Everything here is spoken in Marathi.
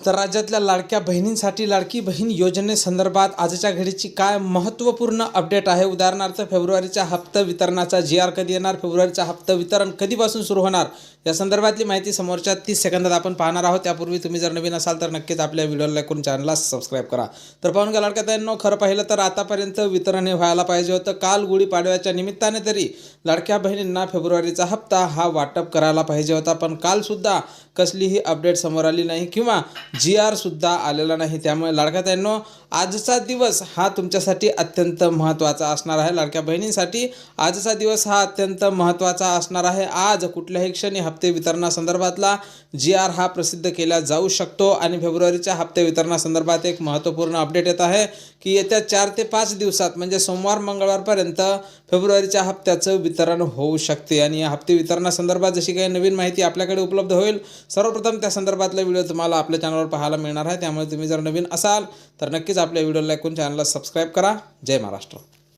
तर राज्यातल्या लाडक्या बहिणींसाठी लाडकी बहीण योजनेसंदर्भात आजच्या घडीची काय महत्त्वपूर्ण अपडेट आहे। उदाहरणार्थ फेब्रुवारीचा हप्ता वितरणाचा जी.आर. कधी येणार, फेब्रुवारीचा हप्ता वितरण कधीपासून सुरू होणार, या संदर्भातली माहिती समोरच्या 30 सेकंदात आपण पाहणार आहोत। त्यापूर्वी तुम्ही जर नवीन असाल तर नक्कीच आपल्या व्हिडिओला लाईक करून चॅनलला सबस्क्राईब करा। तर पाहून घ्या लाडक्या बहिणींनो, खरं पाहिलं तर आतापर्यंत वितरण हे व्हायला पाहिजे होतं। काल गुढीपाडव्याच्या निमित्ताने तरी लाडक्या बहिणींना फेब्रुवारीचा हप्ता हा वाटप करायला पाहिजे होता, पण काल सुद्धा कसलीही अपडेट समोर आली नाही किंवा जी.आर. सुद्धा आलेला नाही। त्यामुळे लाडक्या बहिणींनो, आजचा दिवस हा तुमच्यासाठी अत्यंत महत्त्वाचा असणार आहे। लाडक्या बहिणींसाठी आजचा दिवस हा अत्यंत महत्त्वाचा असणार आहे। आज कुठल्याही क्षणी हप्ते वितरणासंदर्भातला जी.आर. हा प्रसिद्ध केला जाऊ शकतो आणि फेब्रुवारीच्या हप्ते वितरणासंदर्भात एक महत्त्वपूर्ण अपडेट येत आहे की येत्या 4 ते 5 दिवसात म्हणजे सोमवार मंगळवारपर्यंत फेब्रुवारीच्या हप्त्याचं वितरण होऊ शकते। आणि या हप्ते वितरणासंदर्भात जशी काही नवीन माहिती आपल्याकडे उपलब्ध होईल, सर्वप्रथम त्या संदर्भातला व्हिडिओ तुम्हाला आपल्या चॅनलवर पाहायला मिळणार आहे। त्यामुळे तुम्ही जर नवीन असाल तर नक्कीच आपल्या व्हिडिओला लाईक करून चॅनलला सबस्क्राईब करा। जय महाराष्ट्र।